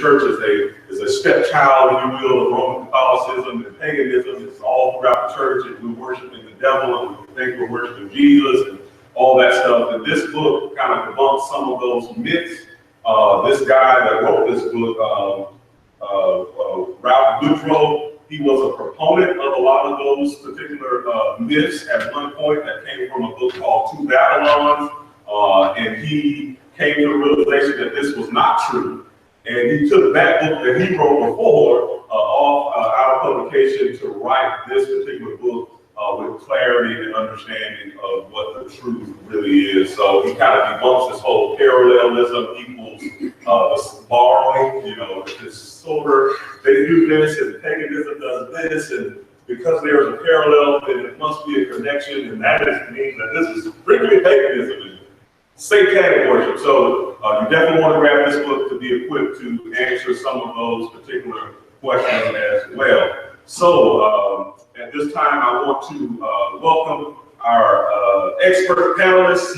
church is a stepchild, if you will, of Roman Catholicism and paganism. It's all throughout the church, and we're worshiping the devil, and we think we're worshiping Jesus, and all that stuff. And this book kind of debunks some of those myths. This guy that wrote this book, Ralph Goodrow, he was a proponent of a lot of those particular myths at one point that came from a book called Two Babylons, and he came to the realization that this was not true. And he took that book that he wrote before out of publication to write this particular book with clarity and understanding of what the truth really is. So he kind of debunks this whole parallelism equals this borrowing, you know, this sort of, they do this and paganism does this, and because there's a parallel, then it must be a connection, and that means that this is strictly paganism and satanic worship. So you definitely want to grab this book to be equipped to answer some of those particular questions as well. So at this time, I want to welcome our expert panelists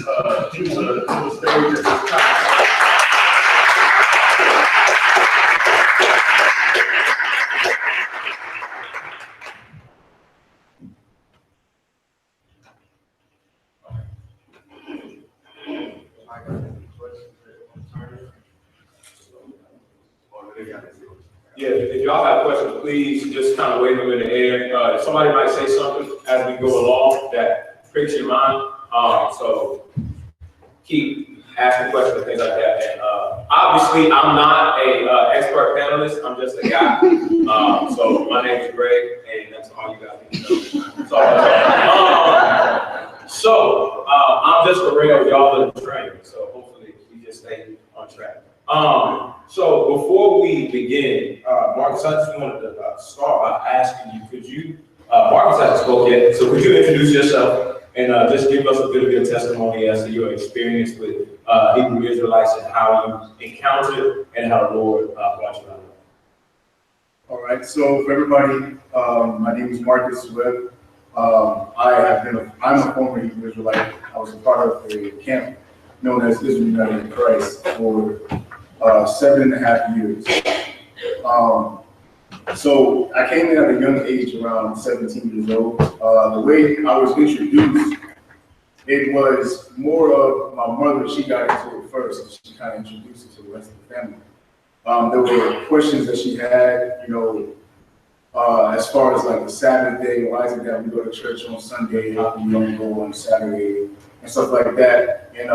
to the stage at this time. Yeah, if y'all have questions, please just kind of wave them in the air. Somebody might say something as we go along that pricks your mind. So keep asking questions and things like that. And obviously, I'm not a expert panelist. I'm just a guy. So my name is Greg, and that's all you guys need to know. So I'm just a rail, y'all are the train. So hopefully we just stay on track. So before we begin, Marcus, I just wanted to start by asking you, could you, Marcus hasn't spoken yet, so could you introduce yourself and just give us a bit of your testimony as to your experience with Hebrew Israelites and how you encountered and how the Lord brought you out? All right, so for everybody, my name is Marcus Webb. I'm a former Hebrew Israelite. I was a part of a camp known as Israel United in Christ for 7.5 years. So I came in at a young age, around 17 years old. The way I was introduced, it was more of my mother. She got into it first. She kind of introduced it to the rest of the family. There were questions that she had, you know, as far as like the Sabbath day, why is it that we go to church on Sunday, how come we don't go on Saturday, and stuff like that. And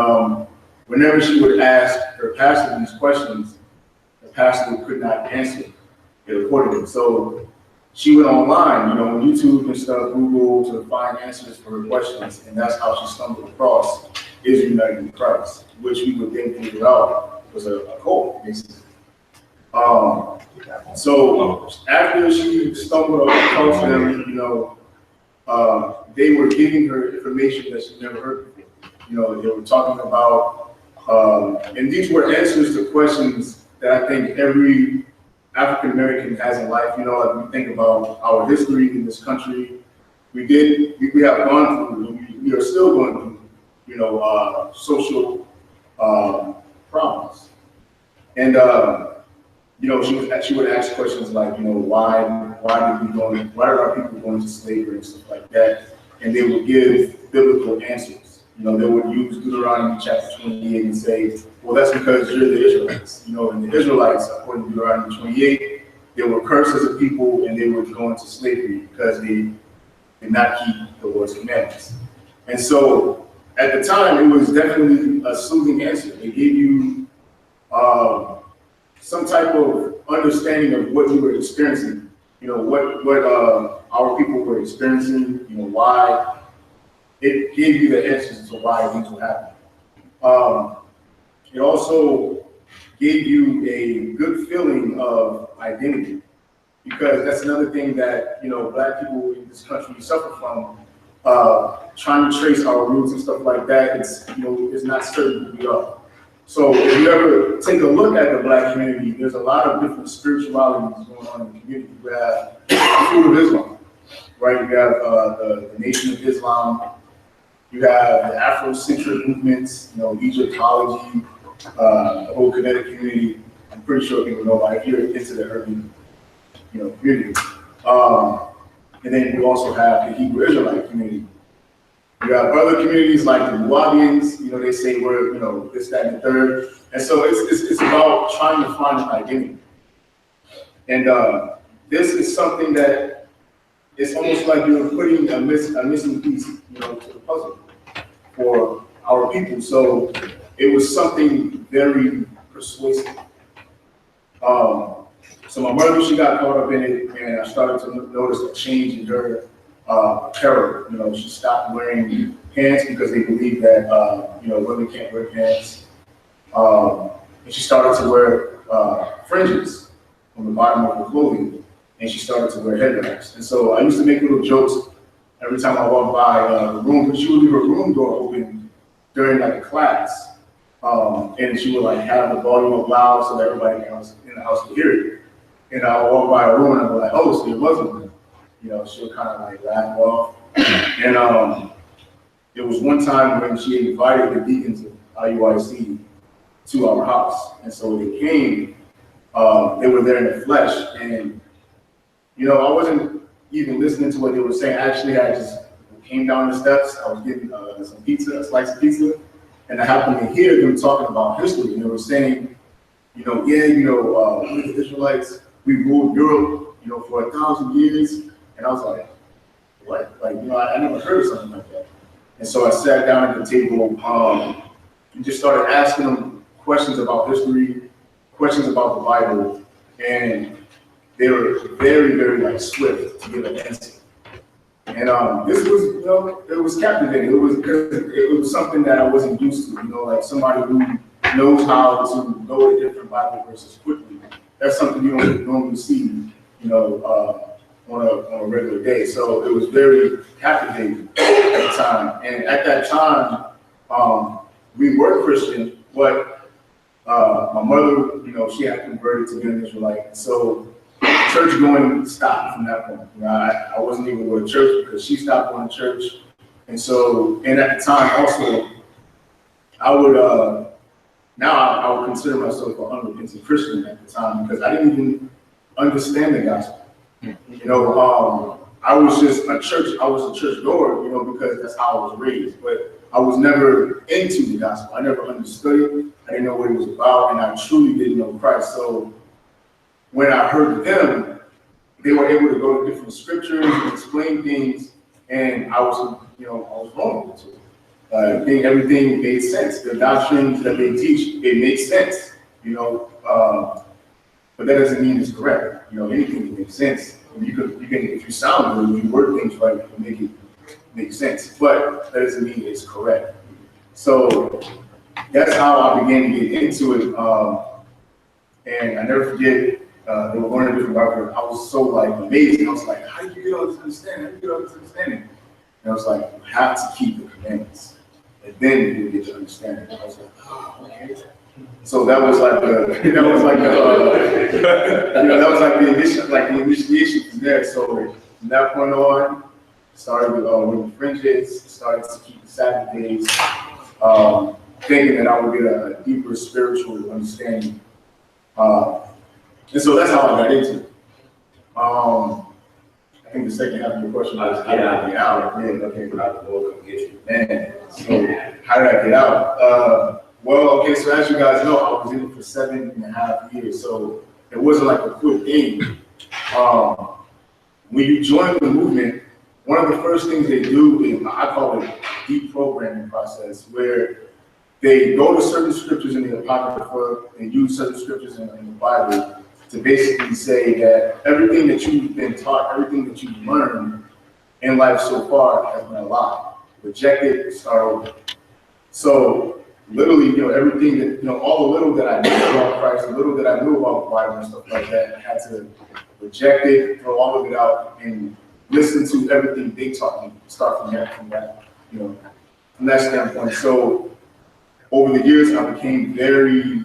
whenever she would ask her pastor these questions, the pastor could not answer it accordingly. So she went online, you know, on YouTube and stuff, Google, to find answers for her questions, and that's how she stumbled across Israel United in Christ, which we would then figure out was a cult, basically. So after she stumbled across them, you know, they were giving her information that she never heard before. You know, they were talking about, and these were answers to questions that I think every African American has in life. You know, like we think about our history in this country, we have gone through, we are still going through, you know, social problems. And you know, she would ask questions like, you know, why did our people go into slavery and stuff like that? And they would give biblical answers. You know, they would use Deuteronomy chapter 28 and say, well, that's because you're the Israelites. You know, and the Israelites, according to Deuteronomy 28, they were cursed as a people and they would go into slavery because they did not keep the Lord's commandments. And so at the time, it was definitely a soothing answer. They gave you some type of understanding of what you were experiencing, you know, what our people were experiencing, you know, why. It gave you the answers to why things were happening. It also gave you a good feeling of identity, because that's another thing that, you know, Black people in this country suffer from, trying to trace our roots and stuff like that. It's, you know, it's not certain who we are. So if you ever take a look at the Black community, there's a lot of different spiritualities going on in the community. You have the School of Islam, right? You have the Nation of Islam. You have the Afrocentric movements, you know, Egyptology, the whole Kemetic community. pretty sure people know about it if you're into the urban, community. And then we also have the Hebrew Israelite community. We have other communities like the Moabians, they say we're, this, that, and the third. And so it's about trying to find an identity. And this is something that it's almost like you're putting a missing piece, to the puzzle for our people. So it was something very persuasive. So my mother, she got caught up in it, and I started to notice a change in her apparel. She stopped wearing pants because they believe that women can't wear pants. And she started to wear fringes on the bottom of her clothing, and she started to wear headbands. And so I used to make little jokes every time I walked by the room, but she would leave her room door open during like a class, and she would like have the volume up loud so that everybody in the house could hear it. And I would walk by a room and I'd be like, "Oh, so it wasn't." She'll kind of like laugh off. And there was one time when she invited the deacons of IUIC to our house. And so when they came, they were there in the flesh. And, I wasn't even listening to what they were saying. Actually, I just came down the steps. I was getting some pizza, a slice of pizza. And I happened to hear them talking about history. And they were saying, we the Israelites, we ruled Europe, for 1,000 years. And I was like, what? Like, I never heard of something like that. And so I sat down at the table and just started asking them questions about history, questions about the Bible, and they were very, very like swift to give an answer. And this was, it was captivating. It was something that I wasn't used to, like somebody who knows how to know the different Bible verses quickly. That's something you don't normally see, on a regular day. So it was very captivating at the time. And at that time, we were Christian, but my mother, she had converted to being an Israelite. And so church going stopped from that point. I wasn't even going to church because she stopped going to church. And so, and at the time also, I would consider myself an unrepentant Christian at the time because I didn't even understand the gospel. I was just a church goer, because that's how I was raised, but I was never into the gospel. I never understood it. I didn't know what it was about, and I truly didn't know Christ. So when I heard them, they were able to go to different scriptures and explain things, and I was wrong to it. I think everything made sense. The doctrines that they teach, it makes sense, but that doesn't mean it's correct. Anything that makes sense. You can, if you sound good, if you word things right, you can make it make sense. But that doesn't mean it's correct. So that's how I began to get into it. And I never forget, they were learning different Bible. I was so amazed. I was like, how do you get all this understanding? And I was like, you have to keep the commandments, and then you get to understand it. I was like, oh, okay. So that was the initiation from there. So from that point on, started with the fringes, started to keep the Sabbath days, thinking that I would get a deeper spiritual understanding. And so that's how I got into it. I think the second half of your question was how did I get out? Yeah, okay, but I will come get you. Man, so how did I get out? So as you guys know, I was in it for 7.5 years, so it wasn't like a quick thing. When you join the movement, one of the first things they do is, I call it deprogramming process, where they go to certain scriptures in the Apocrypha and use certain scriptures in the Bible to basically say that everything that you've been taught, everything that you've learned in life so far has been a lie. Reject it, start over. So literally, everything that, all the little that I knew about Christ, the little that I knew about the Bible and stuff like that, I had to reject it, throw all of it out, and listen to everything they taught me, start from that, from that standpoint. So over the years, I became very,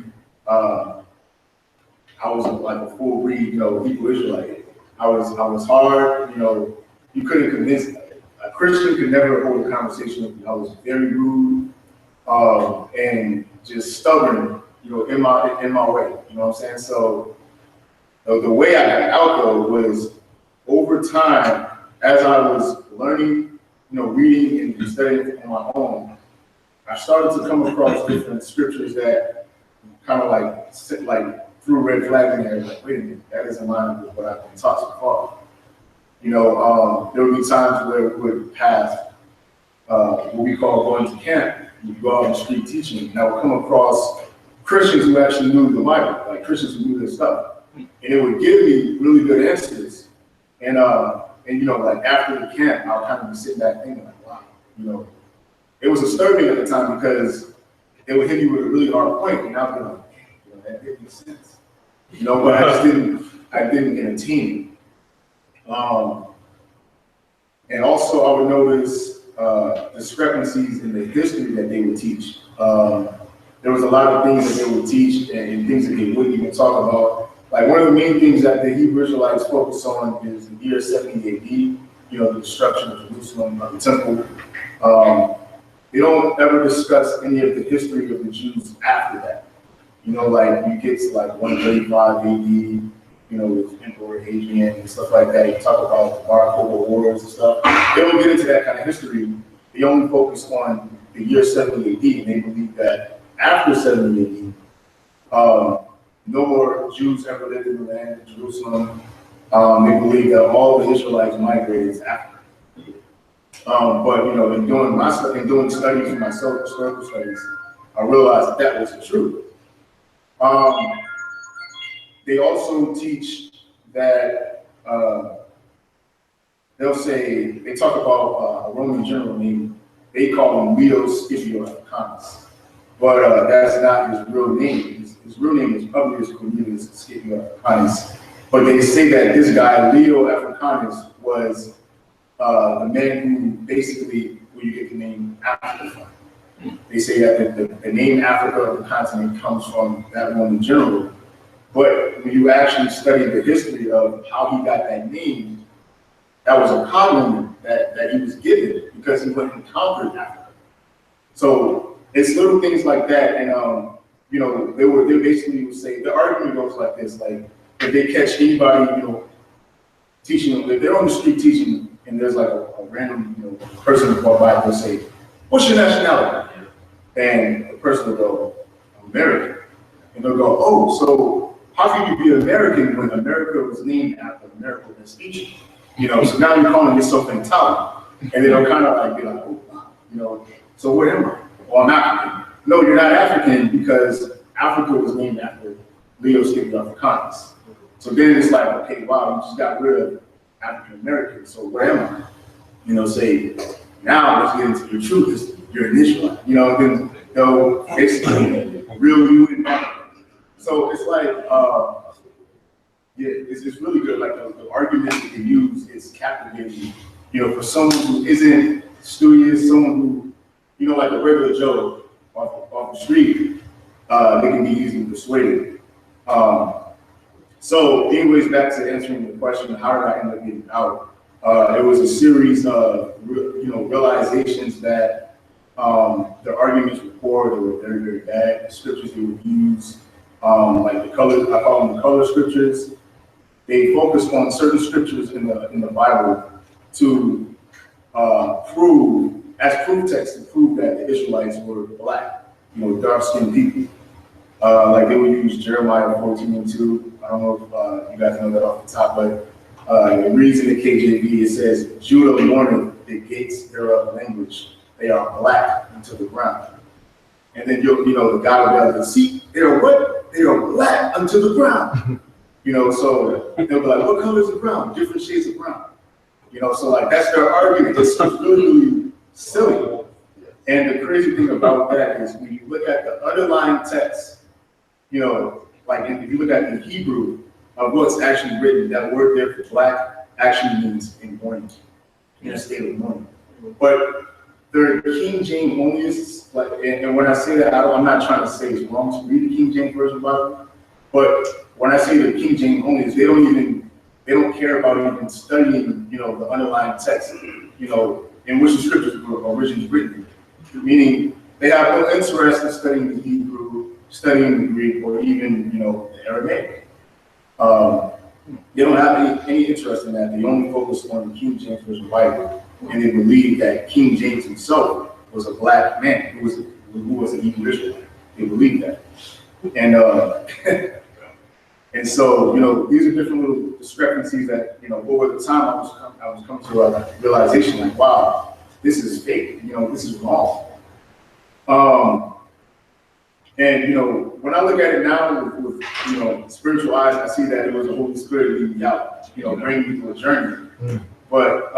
I was like a full breed, Hebrew Israelite. I was hard, you couldn't convince me. A Christian could never hold a conversation with me. I was very rude, and just stubborn, in my way. You know what I'm saying? So the way I got out though was over time, as I was learning, reading and studying on my own, I started to come across different scriptures that kind of like threw red flags in there. Like, wait a minute, that isn't line with what I've been taught so far. There would be times where we would pass what we call going to camp. You go out on the street teaching, and I would come across Christians who actually knew the Bible, like Christians who knew their stuff. And it would give me really good answers. And like after the camp, I'll kind of be sitting back thinking like, wow, it was disturbing at the time because they would hit me with a really hard point, and I'd be like, that didn't make sense. But I didn't entertain it. And also I would notice discrepancies in the history that they would teach. There was a lot of things that they would teach and things that they wouldn't even talk about. Like one of the main things that the Hebrew Israelites focus on is the year 70 AD, the destruction of Jerusalem, the temple. They don't ever discuss any of the history of the Jews after that. Like you get to like 135 AD, with Emperor Hadrian and stuff like that. You talk about the Baruch Maoz wars and stuff. They don't get into that kind of history. They only focus on the year 70 AD, and they believe that after 70 AD, no more Jews ever lived in the land of Jerusalem. They believe that all the Israelites migrated to Africa. But in doing studies for myself, historical studies, I realized that wasn't true. They also teach that they talk about a Roman general named, they call him Leo Scipio Africanus, but that's not his real name. His real name is Publius Cornelius Scipio Africanus, but they say that this guy, Leo Africanus, was the man who basically, where you get the name Africa from. They say that the name Africa of the continent comes from that Roman general. But when you actually study the history of how he got that name, that was a compliment that he was given because he went and conquered Africa. So it's little things like that, and they basically would say the argument goes like this: like if they catch anybody, teaching, if they're on the street teaching, and there's like a random person who walk by, they'll say, "What's your nationality?" And the person will go, "American," and they'll go, "Oh, so how can you be American when America was named after America Vespucci?" So now you're calling yourself Italian. And then they'll kind of like be like, oh, so what am I? Well, I'm African. No, you're not African because Africa was named after Leo Scipio Africanus. So then it's like, okay, wow, you just got rid of African American. So what am I? Say, now let's get into the truth. You're an Israelite. Then they'll basically reel you in back. So it's like, it's really good. Like the argument that they use is captivating, for someone who isn't studious, someone who, like a regular Joe off the street, they can be easily persuaded. So anyways, back to answering the question, how did I end up getting out? It was a series of, realizations that their arguments were poor, they were very, very bad. The scriptures they would use, like the color, I call them the color scriptures. They focused on certain scriptures in the Bible to prove, as proof text, to prove that the Israelites were black, dark-skinned people. Like they would use Jeremiah 14:2. I don't know if you guys know that off the top, but it reads in the KJV, it says, "Judah mourneth the gates thereof language. They are black unto the ground." And then the guy would be like, "See, they are what? They are black unto the ground." So they'll be like, "What color is the ground?" "Different shades of brown." So like that's their argument. It's really, really silly. And the crazy thing about that is when you look at the underlying text, like if you look at the Hebrew of what's actually written, that word there for black actually means in mourning, in a state of mourning. But they're King James onlyists, like, and when I say that, I'm not trying to say it's wrong to read the King James Version Bible, but when I say the King James onlyists, they don't care about even studying, the underlying text, in which the scriptures were originally written. Meaning they have no interest in studying the Hebrew, studying Greek or even, you know, the Aramaic. They don't have any interest in that. They only focus on the King James Version Bible, and they believe that King James himself was a black man who was an Hebrew Israelite. They believe that, and and so, you know, these are different little discrepancies that, you know, over the time I was coming to a realization like, wow, this is fake. You know, this is wrong. And, you know, when I look at it now with you know, spiritual eyes, I see that it was the Holy Spirit leading me out, you know, bringing me through a journey. But,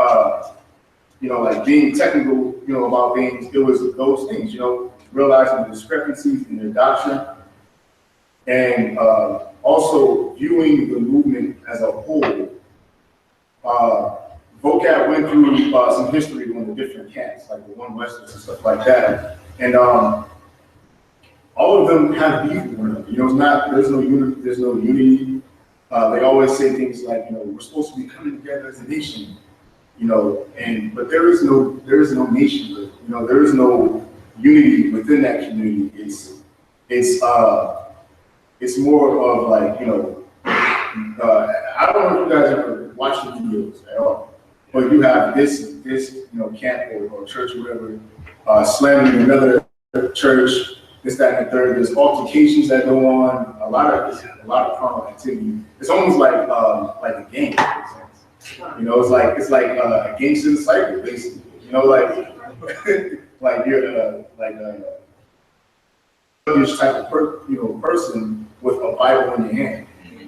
you know, like being technical, you know, about things, it was those things, you know, realizing the discrepancies in their doctrine, and also viewing the movement as a whole. Vocab went through some history on the different camps, like the One Westerners and stuff like that. And all of them have beef with one another. You know, it's not, there's no unity. They always say things like, you know, we're supposed to be coming together as a nation, you know, but there is no nation, you know, there is no unity within that community. It's more of like, you know, I don't know if you guys ever watched the videos at all, but you have this you know, camp or church or whatever, slamming another church, this, that, and the third. There's altercations that go on, a lot of carnal activity. It's almost like a game, you know. It's like a gangster cycle, basically. You know, like you're this type of person with a Bible in your hand.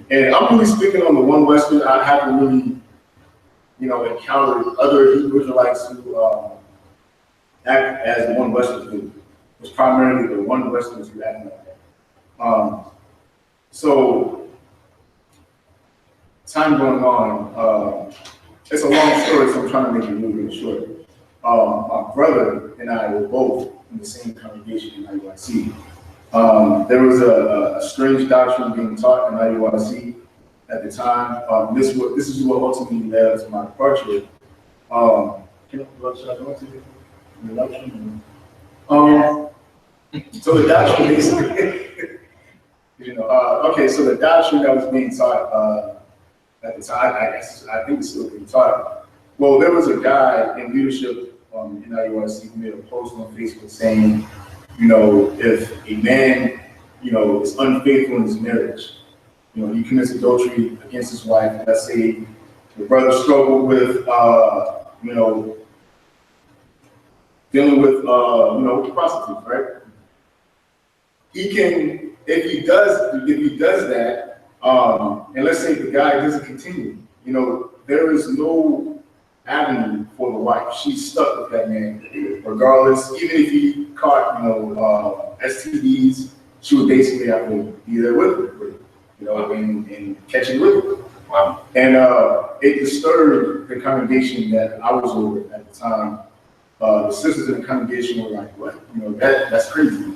And I'm really speaking on the One Western. I haven't really, you know, encountered other Hebrew Israelites who act as the One Westerners do. It's primarily the One Westerners who act like that. So, time going on, it's a long story, so I'm trying to make it really short. My brother and I were both in the same congregation in IUIC. There was a strange doctrine being taught in IUIC at the time. This is what ultimately led to my departure. So the doctrine basically, you know, okay, so the doctrine that was being taught at the time, I think it's still being taught. Well, there was a guy in leadership in IUIC who made a post on Facebook saying, you know, if a man, you know, is unfaithful in his marriage, you know, he commits adultery against his wife. Let's say the brother struggled with, you know, dealing with, you know, prostitutes, right? He can, if he does that, and let's say the guy doesn't continue, you know, there is no avenue for the wife. She's stuck with that man, regardless. Even if he caught, you know, STDs, she would basically have to be there with him, you know, and catch him with him. Wow. And it disturbed the congregation that I was over at the time. The sisters in the congregation were like, "What? You know, that's crazy."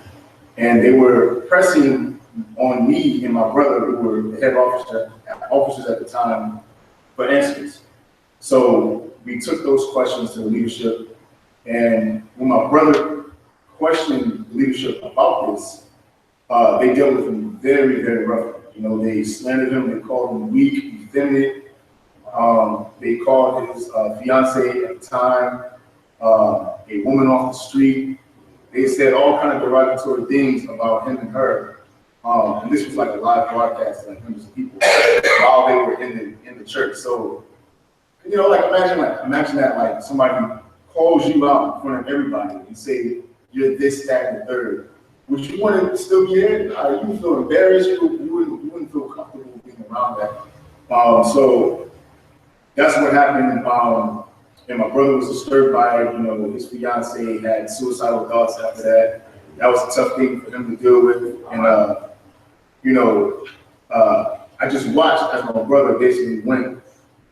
And they were pressing on me and my brother, who were the head officers at the time, for answers. So we took those questions to the leadership, and when my brother questioned the leadership about this, they dealt with him very, very roughly. You know, they slandered him, they called him weak, effeminate. They called his fiance at the time a woman off the street. They said all kind of derogatory things about him and her. And this was like a live broadcast, like hundreds of people, while they were in the church. So, you know, like imagine that, like somebody calls you out in front of everybody and say you're this, that, and the third. Would you want to still be there? You would feel embarrassed. You wouldn't feel comfortable being around that. So that's what happened. And my brother was disturbed by it. You know, his fiance had suicidal thoughts after that. That was a tough thing for him to deal with. And you know, I just watched as my brother basically went,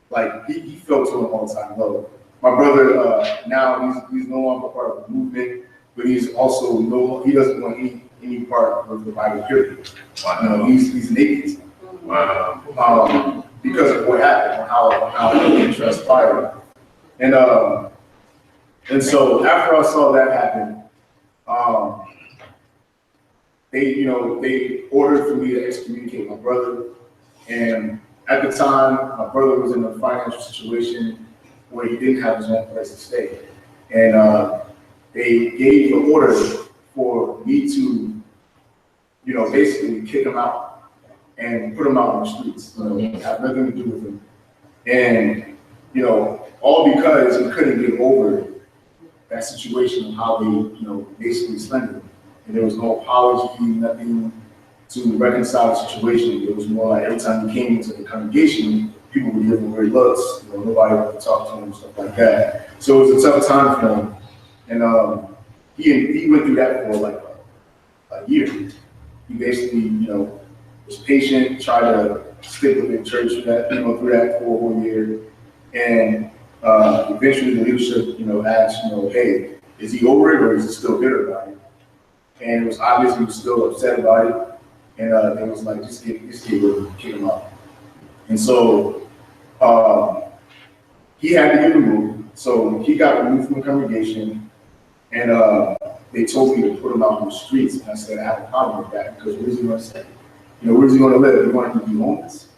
like he felt to an all-time low. My brother now he's no longer part of the movement, but he's also he doesn't want any part of the Bible period. Wow. You know, he's an atheist. Wow. Because of what happened, how it transpired. And so after I saw that happen, they ordered for me to excommunicate my brother. And at the time, my brother was in a financial situation where he didn't have his own place to stay. And they gave the order for me to, basically kick him out and put him out on the streets, have nothing to do with him. And, all because he couldn't get over that situation of how they, basically slended him. And there was no apology, nothing to reconcile the situation. It was more like every time he came into the congregation, people would give him weird looks. Nobody wanted to talk to him and stuff like that. So it was a tough time for him. And he went through that for like a year. He basically, was patient, tried to stick with the church through that for a whole year. And eventually the leadership, asked, hey, is he over it or is he still bitter about it? And it was obvious he was still upset about it. And it was like, just get rid of him, kick him out. And so he had to get removed. So he got removed from the congregation, and they told me to put him out on the streets. And I said, I have a problem with that, because what is he going to say? Where's he going to live? You want him to be homeless?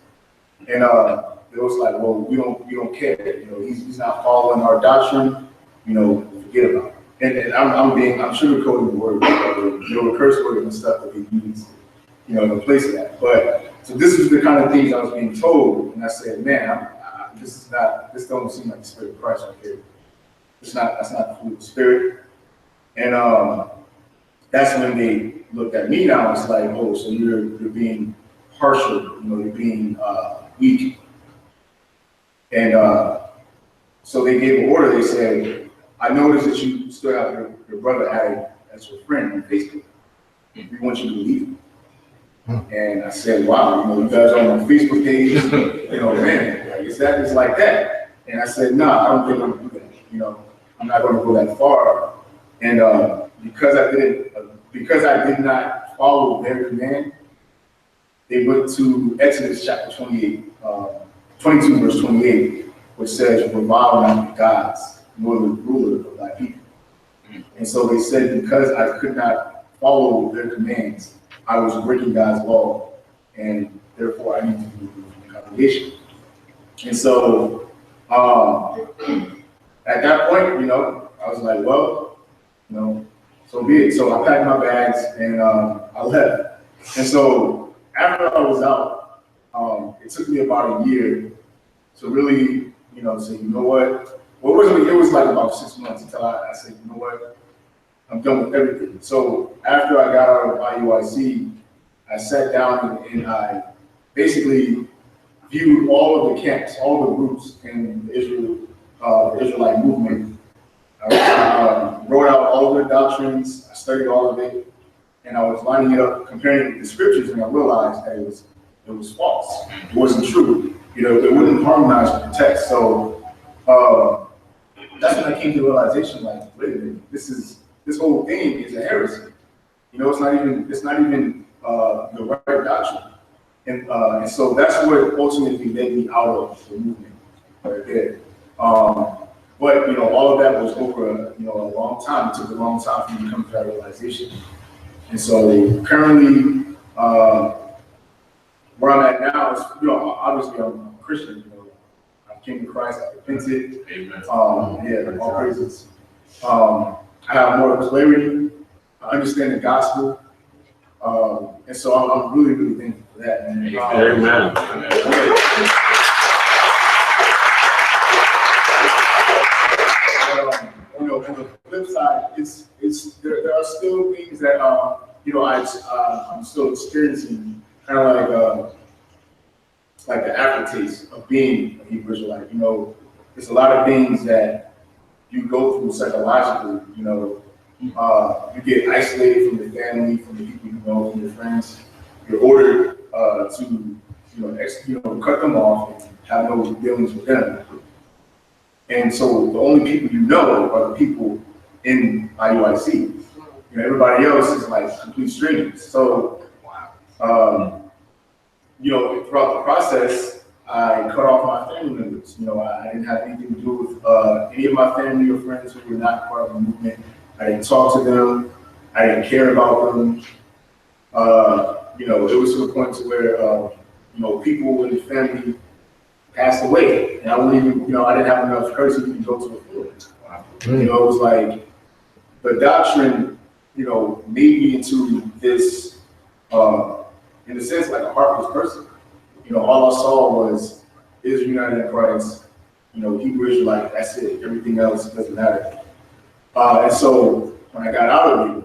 And it was like, well, we don't care. He's not following our doctrine. Forget about it. And I'm sugarcoating the word, the curse word and stuff that they use, in place of that. But so this is the kind of things I was being told, and I said, man, this don't seem like the Spirit of Christ right here. That's not the fruit of the Spirit. And that's when they looked at me now. It's like, oh, so you're being partial, you're being weak. And so they gave an order. They said, I noticed that you still have your brother added as your friend on Facebook. We want you to leave him. And I said, wow, you guys are on my Facebook page, man, it's like that. And I said, no, I don't think I'm gonna do that. I'm not gonna go that far. And because I did not follow their command, they went to Exodus chapter 28, 22 verse 28, which says, revile not the gods, nor the ruler of thy people. And so they said, because I could not follow their commands, I was breaking God's law, and therefore I need to be removed from the congregation. And so at that point, I was like, well, so be it. So I packed my bags and I left. And so after I was out, it took me about a year to really, say, you know what? Well, it was like about 6 months until I said, you know what? I'm done with everything. So after I got out of IUIC, I sat down and I basically viewed all of the camps, all the groups in the Israelite movement. I wrote out all of their doctrines. I studied all of it, and I was lining it up, comparing it with the scriptures, and I realized that it was false. It wasn't true. It wouldn't harmonize with the text. So that's when I came to the realization, like, wait a minute, this whole thing is a heresy. It's not even the right doctrine. And so that's what ultimately led me out of the movement right there. But all of that was over a long time. It took a long time for me to come to that realization. And so currently, where I'm at now is, obviously I'm a Christian. I came to Christ, I repented. Amen. All praises. I have more clarity. I understand the gospel. And so I'm really, really thankful for that. Amen. On the flip side, there are still things that I'm still experiencing, kind of like the aftertaste of being a Hebrew Israelite. There's a lot of things that you go through psychologically. You get isolated from your family, from the people you know, from your friends. You're ordered to cut them off and have no dealings with them. And so the only people you know are the people in IUIC. Everybody else is like complete strangers. So, throughout the process, I cut off my family members. I didn't have anything to do with any of my family or friends who were not part of the movement. I didn't talk to them. I didn't care about them. you know, it was to the point to where, you know, people in the family passed away, and I wouldn't even, you know, I didn't have enough courtesy to even go to the funeral. You know, it was like the doctrine, you know, made me into this, in a sense, like a heartless person. You know, all I saw was Israel united in Christ, you know, Hebrew Israelite, that's it. Everything else doesn't matter. And so when I got out of it,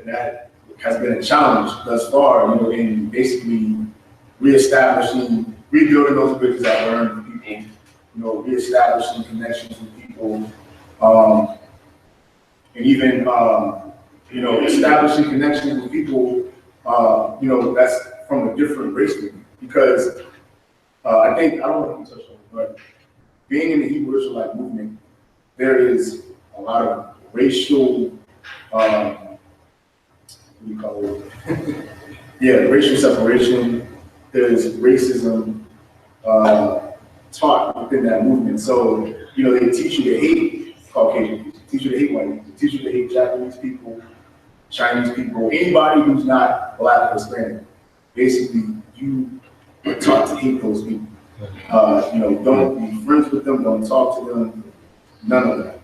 that has been a challenge thus far, you know, in basically rebuilding those bridges that burned with people, you know, reestablishing connections with people, and even, you know, establishing connections with people, you know, that's from a different race than me. Because I think, I don't know if you touched on it, but being in the Hebrew Israelite movement, there is a lot of racial, what do you call it? Yeah, racial separation. There's racism taught within that movement. So, you know, they teach you to hate Caucasian people, teach you to hate white people, teach you to hate Japanese people, Chinese people, anybody who's not Black or Hispanic. Basically, you are taught to hate those people. You know, don't be friends with them, don't talk to them, none of that.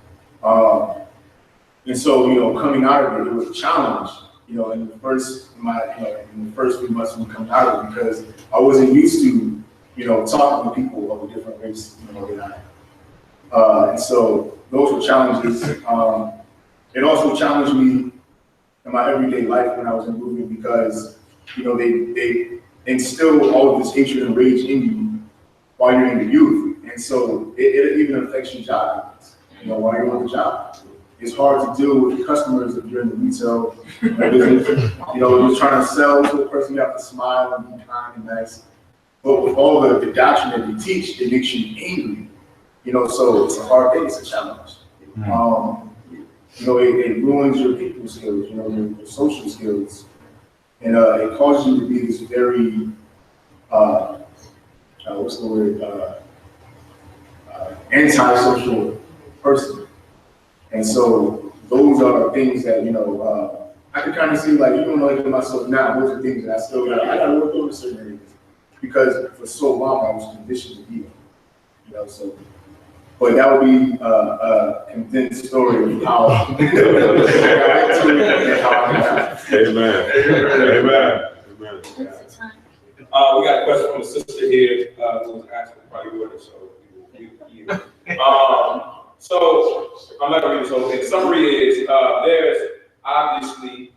And so, you know, coming out of it, it was a challenge, you know, in the first few months of coming out of it, because I wasn't used to, you know, talking to people of a different race, you know, than I. And so those were challenges. It also challenged me in my everyday life when I was in movement, because, you know, they instill all of this hatred and rage in you while you're in the youth. And so it even affects your job, you know, while you're on the job. It's hard to deal with customers if you're in the retail business. You know, you're trying to sell to a person, you have to smile and be kind and nice. But with all the doctrine that they teach, it makes you angry. You know, so it's a hard thing, it's a challenge. You know, it ruins your people skills, you know, your social skills. And it causes you to be this very, what's the word, antisocial person. And so those are things that, you know, I can kind of see, like, even like myself now, those are things that I gotta work on in certain areas. Because for so long I was conditioned to be, you know, so. But that would be a condensed story of how I got into it and how I got. Amen. Amen. Amen. We got a question from the sister here who was asking probably order, so so I'm not gonna read this whole thing. The summary is there's obviously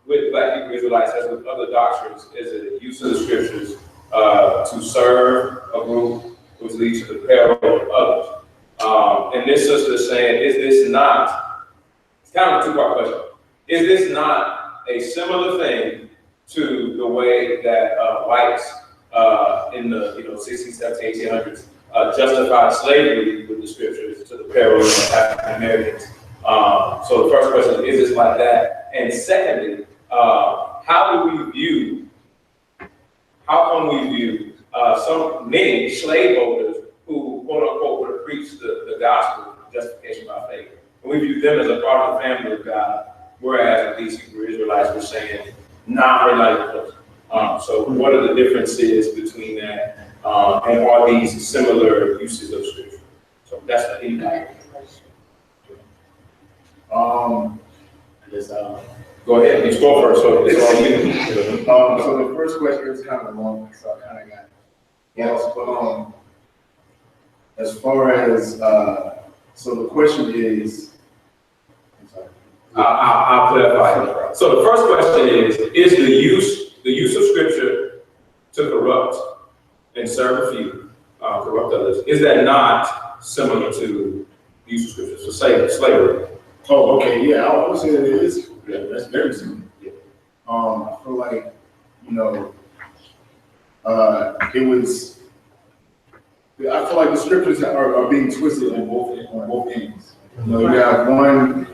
with Black Hebrew Israelites, as with other doctrines, is a use of the scriptures to serve a group, which leads to the peril of others. And this sister is saying, is this not, it's kind of a two-part question, is this not a similar thing to the way that whites in the 1600s, 1700s, 1800s justified slavery with the scriptures to the peril of African Americans? So the first question is this like that? And secondly, how come we view many slaveholders who, quote unquote, would have preached the gospel, justification by faith, and we view them as a part of the family of God, whereas these Hebrew Israelites were saying, nah, we're not even close. So what are the differences between that, and are these similar uses of scripture? So that's the anybody. I guess go ahead, you go first. So it's all you. So the first question is kind of long, so I kind of got yes, but as far as so the question is, I'm sorry. I'll clarify. So the first question is the use of scripture to corrupt and serve a few, corrupt others, is that not similar to the use of scripture? So say slavery. Oh, okay, yeah, I would say that it is. Yeah, that's very similar. Yeah. I feel like, you know, I feel like the scriptures are being twisted on both ends. You know, you have one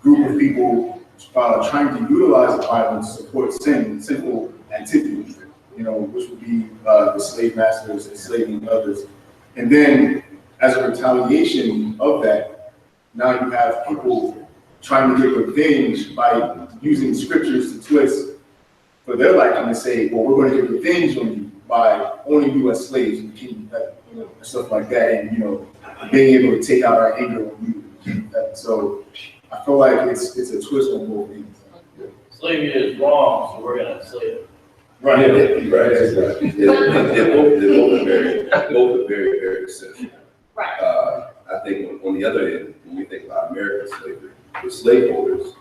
group of people trying to utilize the Bible to support sinful activity, you know, which would be the slave masters enslaving others. And then, as a retaliation of that, now you have people trying to get revenge by using scriptures to twist for their liking to say, well, we're going to get revenge on you by owning you as slaves in the kingdom of heaven, and stuff like that, and being able to take out our anger on you in the kingdom of heaven. So I feel like it's a twist on both things. Slavery is wrong, so we're gonna slave it. Right. Right. They're both very, very essential. Right. I think on the other end, when we think about American slavery, the slaveholders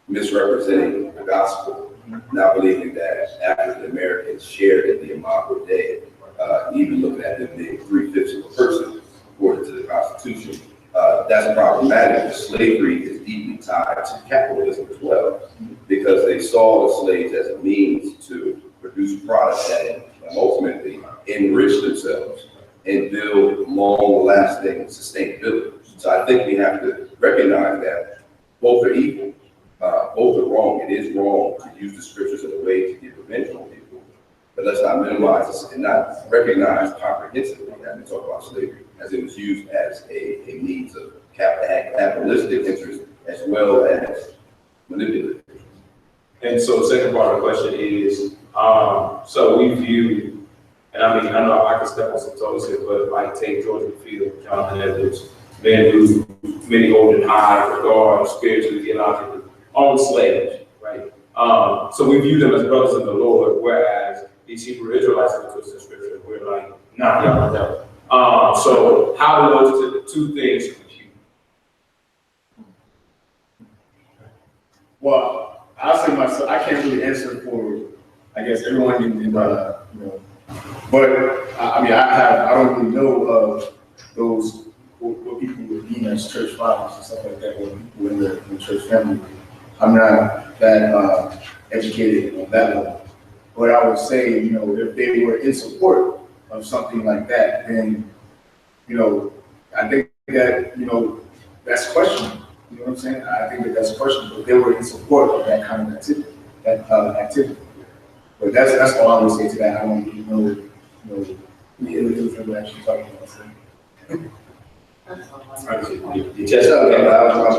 misrepresenting the gospel, not believing that African Americans shared in the Imago Dei, even looking at them being 3/5 of a person, according to the Constitution, that's problematic. Slavery is deeply tied to capitalism as well, because they saw the slaves as a means to produce products that ultimately enrich themselves and build long-lasting sustainability. So I think we have to recognize that both are evil, both are wrong. It is wrong to use the scriptures as a way to get revenge on people, but let's not minimize this and not recognize comprehensively that we talk about slavery as it was used as a means of capitalistic interest as well as manipulative. And so the second part of the question is, so we view, and I mean, I know I can step on some toes here, but like take George McField, Jonathan Edwards, men who many hold in high regard spiritually, theologically, own slaves, right? So we view them as brothers in the Lord, whereas these Hebrew Israelites in the twisted scripture, we're like, nah, y'all not that. So how do those two things compute? Well, I'll say myself, I can't really answer for, I guess, everyone but I mean, I don't really know of those, what people would deem as church fathers and stuff like that, or people in the church family. I'm not that educated on that level. But I would say, if they were in support of something like that, then, I think that, that's questionable. You know what I'm saying? I think that that's questionable. If they were in support of that kind of activity, But that's all I would say to that. I don't really know, the individuals that we're actually talking about. I was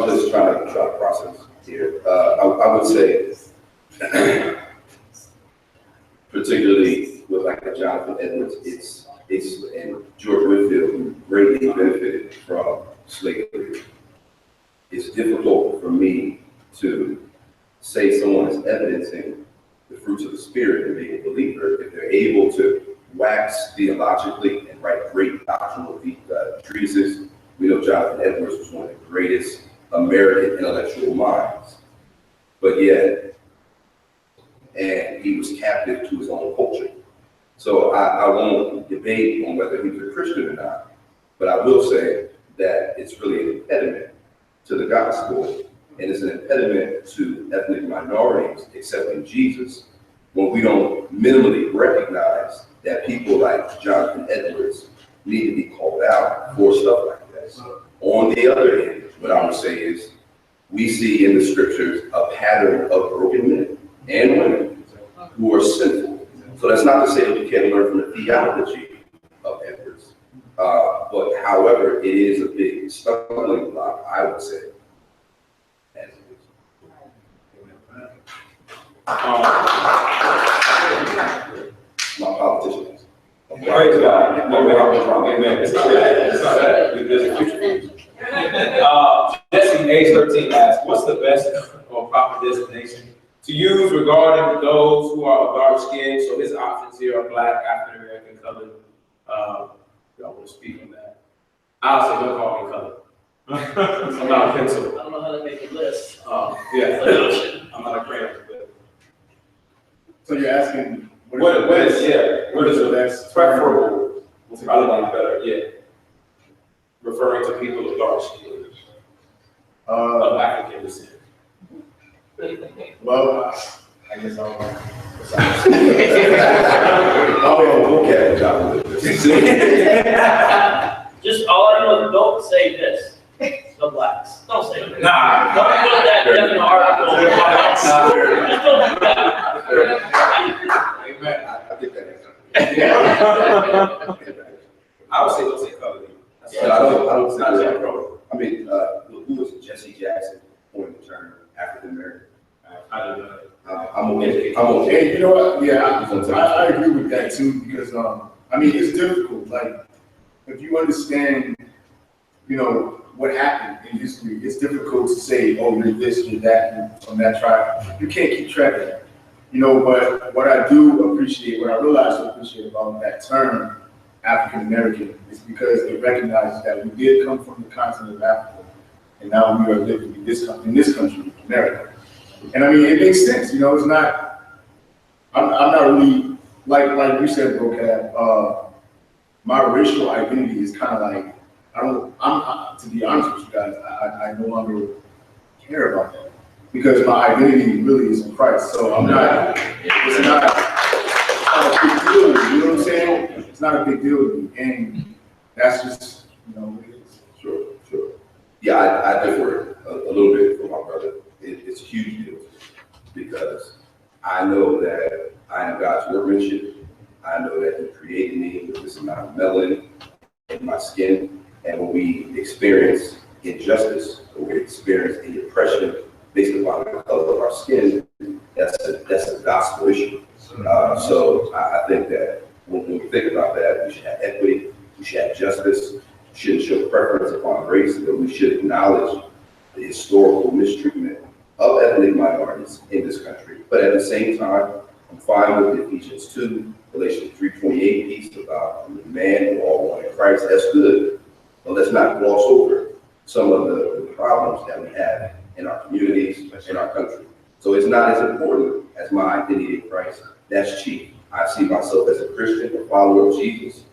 just trying to process here. I would say, particularly with like a Jonathan Edwards, it's and George Whitefield, who greatly benefited from slavery. It's difficult for me to say someone is evidencing the fruits of the Spirit and being a believer if they're able to wax theologically and write great doctrinal treatises. We know Jonathan Edwards was one of the greatest American intellectual minds, but yet, and he was captive to his own culture. So I won't debate on whether he was a Christian or not, but I will say that it's really an impediment to the gospel, and it's an impediment to ethnic minorities accepting Jesus when we don't minimally recognize that people like Jonathan Edwards need to be called out for stuff like this. On the other hand, what I would say is we see in the scriptures a pattern of broken men and women who are sinful. So that's not to say that we can't learn from the theology of Edwards, but however, it is a big stumbling block, I would say. My politicians. Praise God. Amen. It's not bad. It's not bad. There's a future. Jesse, age 13, asks, what's the best or proper designation to use regarding those who are dark skinned? So his options here are Black, African American, colored. Y'all want to speak on that? I'll say don't call me colored. I'm not a pencil. I don't know how to make a list. Yeah. I'm not a crayon. So you're asking What is the best preferable? Will probably be better, yeah. Referring to people of dark skin, of African descent. Well, I guess I'll Vocab Malone. Just all I know is don't say this. The blacks. Don't say that. Nah. Don't put that definite article. Just don't do that. Amen. I get that answer. I would say don't say color. I don't. I mean, who was it? Jesse Jackson? coined the term African American. I don't know. I'm okay. I'm okay. And you know what? Yeah, I agree with that too, because I mean, it's difficult. Like, if you understand, you know, what happened in history, it's difficult to say, oh, you're this, you're that, you're from that tribe. You can't keep track of that. You know, but what I do appreciate, what I realize to appreciate about that term, African American, is because it recognizes that we did come from the continent of Africa, and now we are living in this country, America. And I mean, it makes sense. You know, it's not. I'm not really like you said, Vocab. My racial identity is kind of like I'm to be honest with you guys, I no longer care about that because my identity really is in Christ. So I'm not. It's not a big deal. You know what I'm saying? It's not a big deal to me, and that's just what it is. Sure. Yeah, I differ a little bit from my brother. It's a huge deal because I know that I am God's workmanship. I know that He created me with this amount of melanin in my skin. And when we experience injustice, when we experience the oppression based upon the color of our skin, that's a gospel issue. So I think that when we think about that, we should have equity, we should have justice, we shouldn't show preference upon race, but we should acknowledge the historical mistreatment of ethnic minorities in this country. But at the same time, I'm fine with Ephesians 2, Galatians 3:28 piece about the man who all one in Christ. That's good. But let's not gloss over some of the problems that we have in our communities, in our country. So it's not as important as my identity in Christ. That's chief. I see myself as a Christian, a follower of Jesus,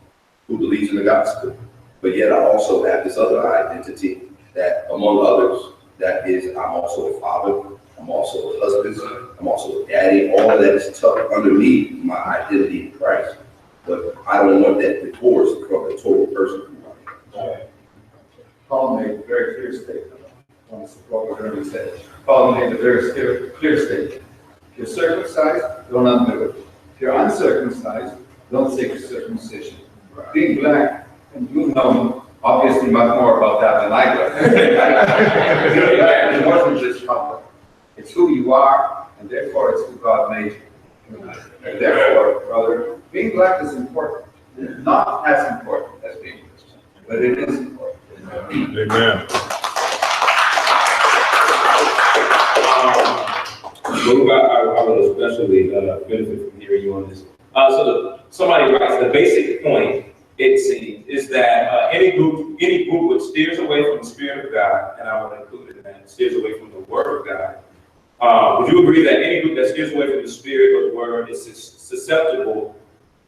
who believes in the gospel. But yet I also have this other identity that, among others, that is, I'm also a father, I'm also a husband, I'm also a daddy. All of that is tucked underneath my identity in Christ. But I don't want that divorced from the total person who I am. Paul made a very clear statement. I want to support what Ernest said. Paul made a very clear statement. If you're circumcised, don't undo it. If you're uncircumcised, don't seek circumcision. Being black, and you know obviously much more about that than I do. It wasn't just color. It's who you are, and therefore it's who God made you. And therefore, brother, being black is important. It's not as important as being Christian, but it is important. Amen. I would especially benefit from hearing you on this. Somebody writes, the basic point, it seems, is that any group which steers away from the Spirit of God, and I would include in that, steers away from the Word of God, would you agree that any group that steers away from the Spirit or the Word is susceptible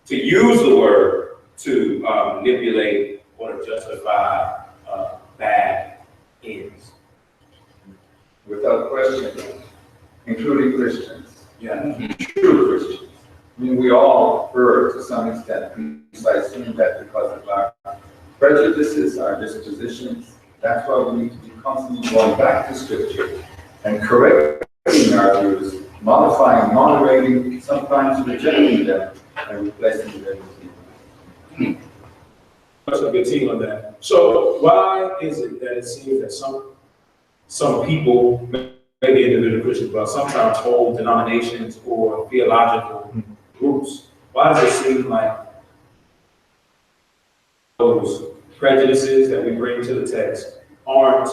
to use the Word to manipulate or to justify bad ends? Without question, including Christians. Yeah. True Christians. I mean, we all err to some extent precisely in that because of our prejudices, our dispositions. That's why we need to be constantly going back to Scripture and correcting our views, modifying, moderating, sometimes rejecting them and replacing them with evil. That's a good team on that. So why is it that it seems that some people, maybe individual Christians, but sometimes whole denominations or theological groups, why does it seem like those prejudices that we bring to the text aren't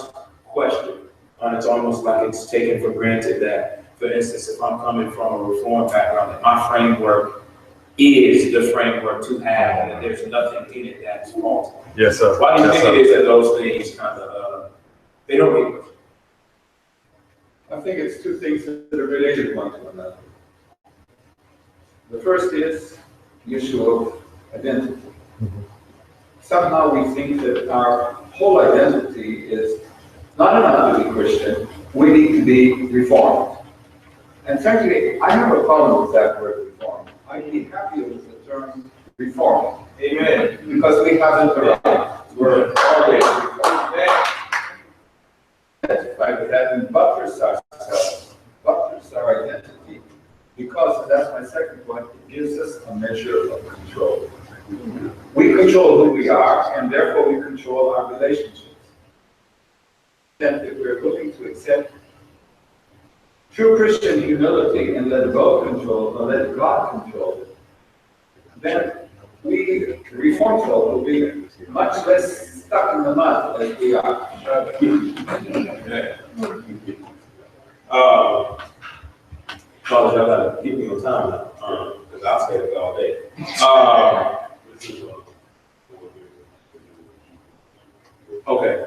questioned? And it's almost like it's taken for granted that, for instance, if I'm coming from a Reformed background, that my framework is the framework to have, and that there's nothing in it that's faulty. Yes, sir. Why do you think it is that those things kind of, they don't get questioned? I think it's two things that are related one to another. The first is the issue of identity. Somehow we think that our whole identity is not enough to be Christian, we need to be reformed. And frankly, I have a problem with that word reform. I'd be happier with the term reform. Amen. Because we haven't arrived. We're already reformed. Identify with that and buttress ourselves, buttress our identity, because, and that's my second point, it gives us a measure of control. We control who we are, and therefore we control our relationships. Then if we're looking to accept true Christian humility and let go control or let God control, then we Reformed folk will be much less stuck in the mud as we are. Y'all gotta keep me on time now, because I'll stay with all day. Okay.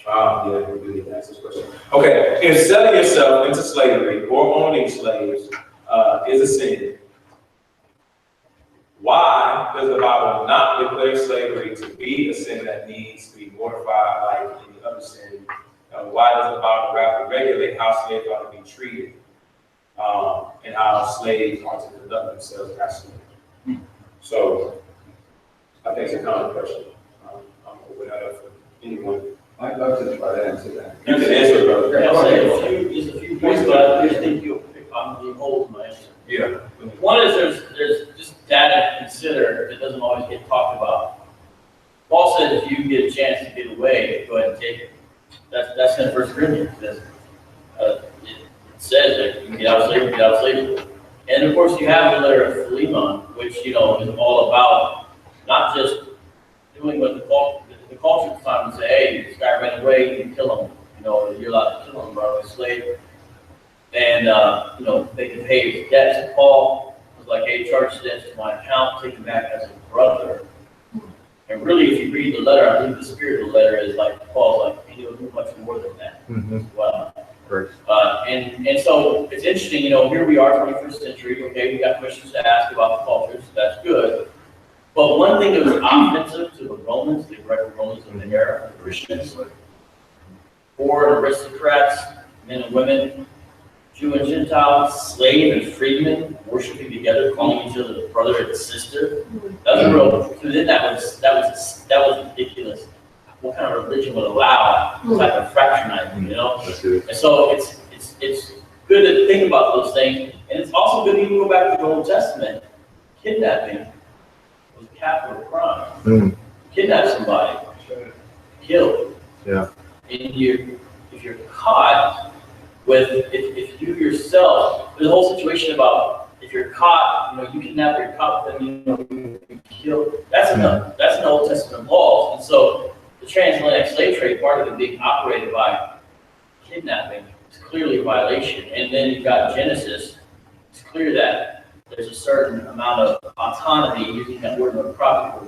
Yeah, we do need to ask this question. Okay, if selling yourself into slavery or owning slaves is a sin, why does the Bible not declare slavery to be a sin that needs to be mortified like any other sin? Why does the Bible rather regulate how slaves are to be treated and how slaves are to conduct themselves as slaves? So, I think it's a common question. I'm open that up for anyone. I'd love to try to answer that. You can answer, brother. I'll say just a few points, but I just think you'll pick on the holes in my answer. Yeah. One is there's just data to consider that doesn't always get talked about. Paul said if you get a chance to get away, go ahead and take it. That's in 1 Corinthians. It says that you can get out of slavery, And of course, you have the letter of Philemon, which is all about not just doing what the culture at the time would say, hey, this guy ran away, you kill him. You're allowed to kill him, runaway slave. And they can pay his debts. So Paul was like, hey, charge this to my account, take him back as a brother. And really, if you read the letter, I believe the spirit of the letter is like, Paul's like, he'll do much more than that. Well, and so it's interesting, here we are, 21st century, okay, we got questions to ask about the cultures, that's good. But one thing that was offensive to the Romans, the Greco-Romans of the era, the Christians, foreign aristocrats, men and women, Jew and Gentile, slave and freedman, worshiping together, calling each other brother and sister. That was real. To them, that was ridiculous. What kind of religion would allow type of fraternizing? And so it's good to think about those things, and it's also good to even go back to the Old Testament. Kidnapping was a capital crime. Kidnap somebody, killed. Yeah. And if you're caught with, if you yourself, there's a whole situation about if you're caught, you kidnap, you're caught with them, you kill. That's in the Old Testament laws. And so the transatlantic slave trade, part of it being operated by kidnapping, is clearly a violation. And then you've got Genesis. It's clear that there's a certain amount of autonomy, using that word in a proper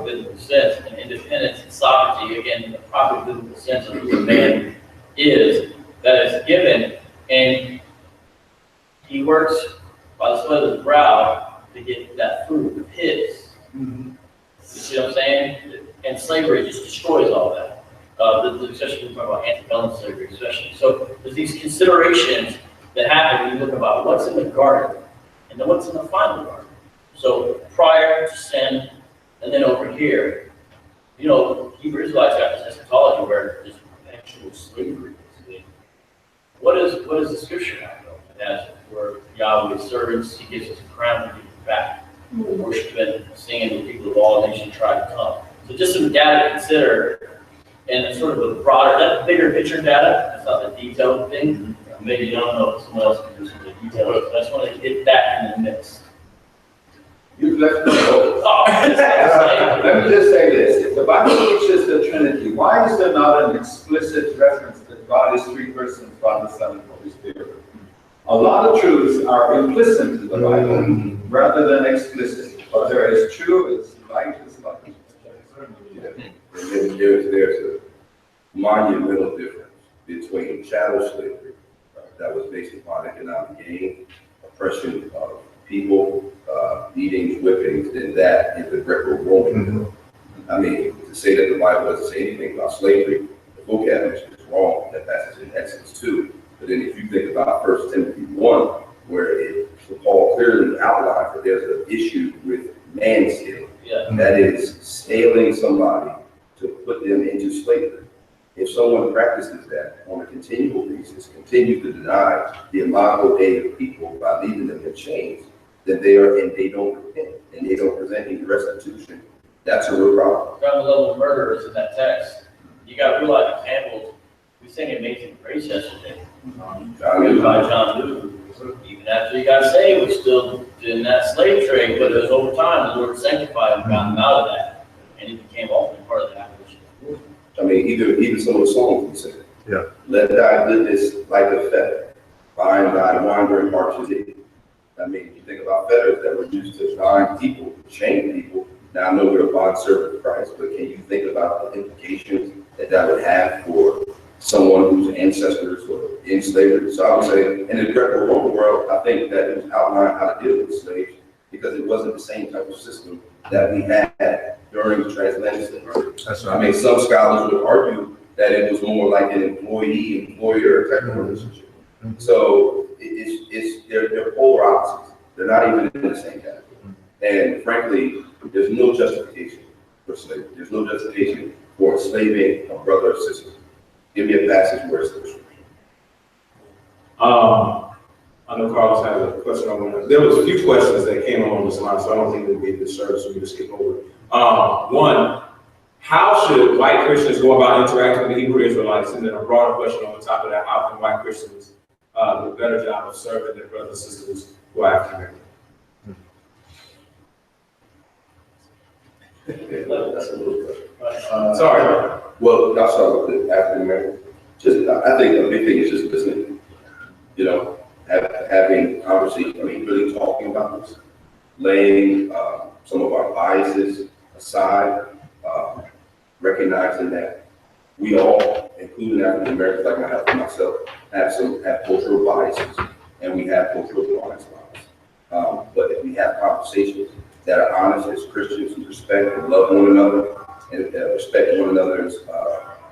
biblical sense, and independence and sovereignty, again, in the proper biblical sense of who a man is, that is given, and he works by the sweat of his brow to get that fruit of his. You see what I'm saying? And slavery just destroys all that. Especially when we talk about antebellum slavery, especially. So there's these considerations that happen when you look about what's in the garden and then what's in the final garden. So prior to sin, and then over here, Hebrew Israelites got this eschatology where there's perpetual slavery. What is the scripture have though? As we're Yahweh's servants, He gives us a crown to give it back. We're worshiping, singing, the people of all nations try to come. So just some data to consider, and sort of a broader, that's bigger picture data. That's not the detailed thing. Maybe you don't know if someone else can do some of the details. But I just want to get that in the mix. You've left me open. Let me just say this. If the Bible teaches the Trinity, why is there not an explicit reference that God is three persons, Father, Son, and Holy Spirit? A lot of truths are implicit in the Bible rather than explicit. But there is true, it's light, it's light. And then there's a monumental difference between chattel slavery, that was based upon economic gain, oppression of people, beatings, whippings, and that is the Greco-Roman. I mean, to say that the Bible doesn't say anything about slavery, the vocab is wrong. That passage in Exodus 2. But then if you think about 1 Timothy 1, where Paul clearly outlined that there's an issue with manslavery. That is scaling somebody to put them into slavery. If someone practices that on a continual basis, continues to deny the imago Dei of people by leaving them in chains, then they don't repent and they don't present any restitution. That's a real problem. Around the level of murderers in that text, you got real life examples We sang Amazing Grace yesterday. Hallelujah. By John Newton. Even after he got saved, was still in that slave trade, but it was over time, the Lord sanctified him, got him out of that, and he became ultimately part of the abolition. I mean, even some of the songs we sing. Yeah. Let thy goodness like a feather, bind thy wandering heart to thee. I mean, you think about feathers that were used to bind people, chain people. Now I know we're a bond servant of Christ, but can you think about the implications that would have for someone whose ancestors were in slavery? So I would say, in the Greco-Roman world, I think that it was outlined how to deal with slaves because it wasn't the same type of system that we had during the transatlantic slavery. That's I mean, some scholars would argue that it was more like an employee-employer type of relationship. So they're polar opposites. They're not even in the same category. And frankly, there's no justification for slavery. There's no justification for enslaving a brother or sister. Give me a passage where it's the restriction. I know Carlos has a question on that. There was a few questions that came along this line, so I don't think it would be a disservice for me to skip over. One, how should white Christians go about interacting with the Hebrew Israelites? And then a broader question on the top of that, how can white Christians do a better job of serving their brothers and sisters who are African American? That's a little question. Sorry. Well, I'll start with the African American. I think a big thing is just listening. You know, having conversation. I mean, really talking about this, laying some of our biases aside, recognizing that we all, including African Americans, like I have for myself, have cultural biases, and we have cultural blind spots. But if we have conversations that are honest as Christians who respect and love one another and respect one another's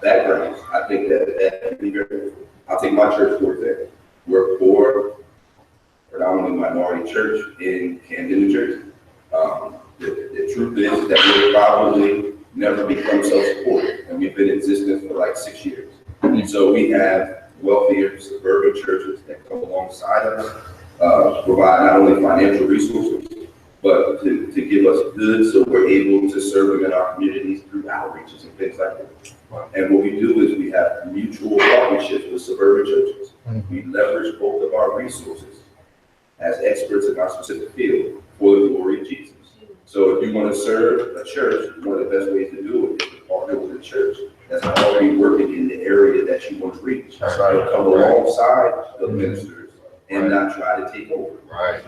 backgrounds, I think that can be very good. I'll take my church for example. We're a poor, predominantly minority church in Camden, New Jersey. The truth is that we'll probably never become self-supporting, and we've been in existence for like 6 years. And so we have wealthier suburban churches that come alongside us, provide not only financial resources, but to give us goods so we're able to serve them in our communities through outreaches and things like that. And what we do is we have mutual partnerships with suburban churches. We leverage both of our resources as experts in our specific field for the glory of Jesus. So if you want to serve a church, one of the best ways to do it is to partner with a church that's already working in the area that you want to reach. So come alongside the ministers and not try to take over.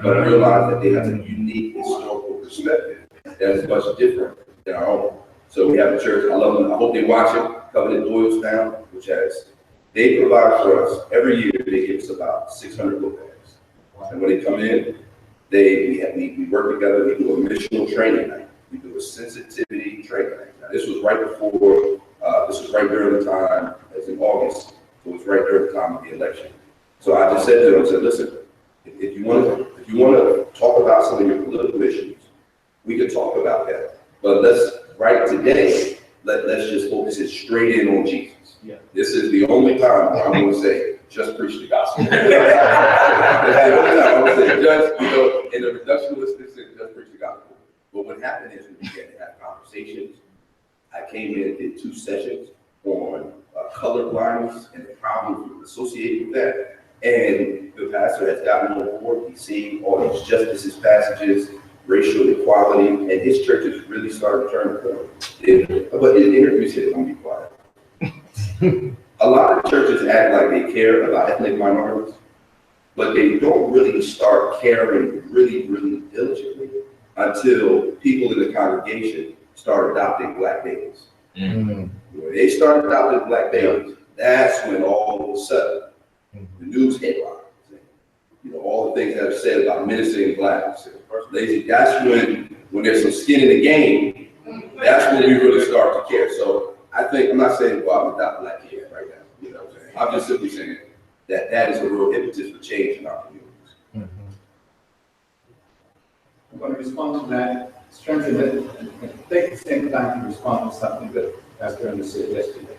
But realize that they have a unique historical perspective that is much different than our own. So we have a church, I love them, I hope they watch it, Covenant Doylestown, which they provide for us, every year they give us about 600 book bags. And when they come in, we work together, we do a missional training night. We do a sensitivity training night. Now, this was right before, this was right during the time, it's in August, so it was right during the time of the election. So I just said to them, I said, listen, if you want to talk about some of your political issues, we can talk about that. But let's just focus it straight in on Jesus. Yeah. This is the only time where I'm going to say, just preach the gospel. That's the only time I'm going to say, just, in the reductionistic sense, just preach the gospel. But what happened is we began to have conversations. I came in and did 2 sessions on color blindness and the problems associated with that. And the pastor has gotten on board. He's seeing all these justices passages, racial equality, and his church has really started to turn the corner. But in interviews here, I'm going to be quiet. A lot of churches act like they care about ethnic minorities, but they don't really start caring really, really diligently until people in the congregation start adopting black babies. When they start adopting black babies, that's when all of a sudden the news headlines, all the things that are said about menacing blacks and lazy, that's when there's some skin in the game, that's when we really start to care. So I think, I'm not saying go out and adopt black kids right now, I'm just simply saying that is a real impetus for change in our communities. I'm going to respond to that, strengthen it, and take the same time to respond to something that Pastor Ernest said yesterday.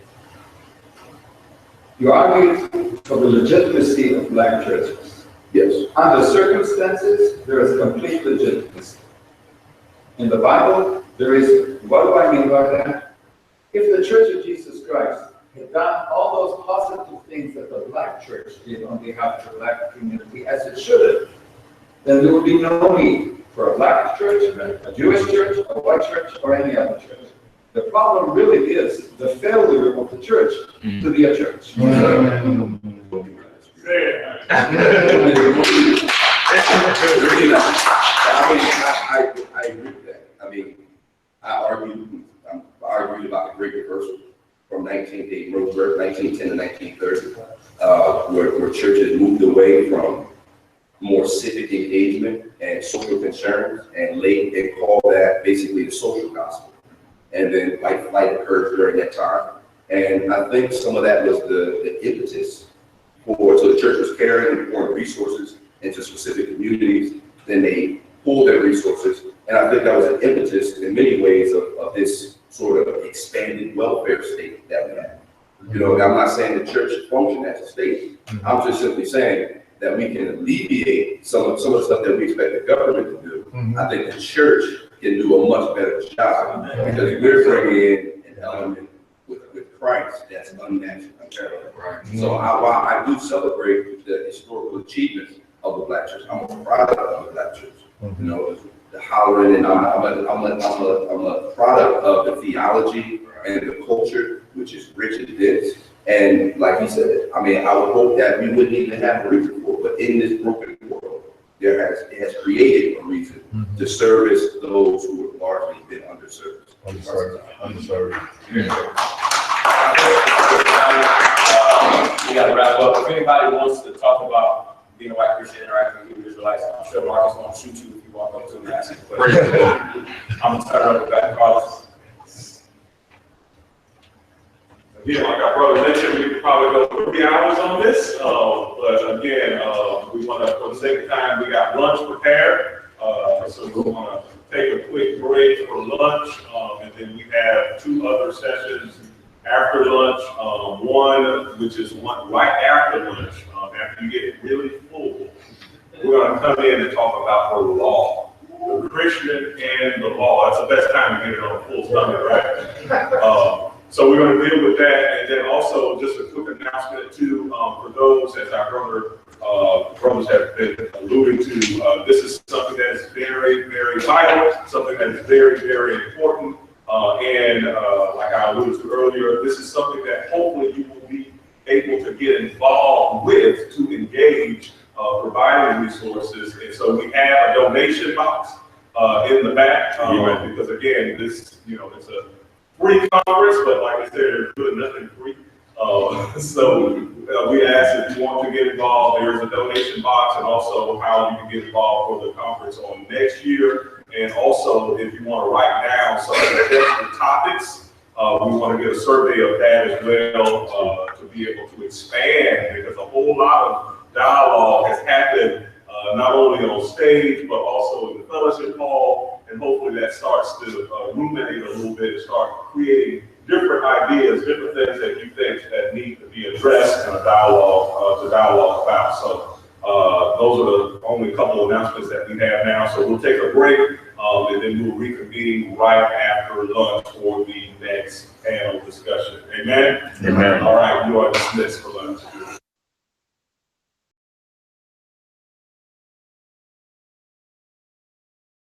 You argued for the legitimacy of black churches. Yes. Under circumstances, there is complete legitimacy. In the Bible, there is, what do I mean by that? If the Church of Jesus Christ had done all those positive things that the black church did on behalf of the black community as it should have, then there would be no need for a black church, a Jewish church, a white church, or any other church. The problem really is the failure of the church to be a church. I agree with that. I mean, I argued about the Great Reversal from 1910 to 1930, where churches moved away from more civic engagement and social concerns and called that basically the social gospel. And then white flight occurred during that time. And I think some of that was the impetus so the church was carrying and pouring resources into specific communities, then they pulled their resources. And I think that was an impetus in many ways of this sort of expanded welfare state that we have. You know, I'm not saying the church should function as a state. I'm just simply saying that we can alleviate some of the stuff that we expect the government to do. I think the church can do a much better job because we're bringing in an element with Christ that's unmatched. So while I do celebrate the historical achievements of the black church, I'm a product of the black church. You know, the hollering, and I'm a product of the theology and the culture, which is rich and dense. And like he said, I mean, I would hope that we wouldn't even have a reason for it, but in this broken world, it has created a reason to service those who have largely been underserved. We got to wrap up. If anybody wants to talk about being a white Christian interacting with Hebrew Israelites, I'm sure Marcus won't shoot you if you walk up to him and ask him a question. I'm going to start over back to Carlos. Again, like our brother mentioned, we could probably go 3 hours on this, but again, we want to, for the sake of time, we got lunch prepared, so we want to take a quick break for lunch, and then we have 2 other sessions after lunch, one which is one right after lunch, after you get really full. We're going to come in and talk about the law, the Christian and the law. That's the best time to get it on a full stomach, right? So we're going to deal with that, and then also just a quick announcement too, for those, as our brothers have been alluding to, this is something that is very, very vital, something that is very, very important, and like I alluded to earlier, this is something that hopefully you will be able to get involved with to engage, providing resources. And so we have a donation box in the back, because again, this, it's a free conference, but like I said, there's really nothing free. So we ask if you want to get involved, there's a donation box, and also how you can get involved for the conference on next year. And also, if you want to write down some of the different topics, we want to get a survey of that as well, to be able to expand, because a whole lot of dialogue has happened, not only on stage, but also in the fellowship hall. And hopefully that starts to ruminate a little bit and start creating different ideas, different things that you think that need to be addressed in a dialogue, to dialogue about. So those are the only couple of announcements that we have now. So we'll take a break, and then we'll reconvene right after lunch for the next panel discussion. Amen? Amen. All right, you are dismissed for lunch.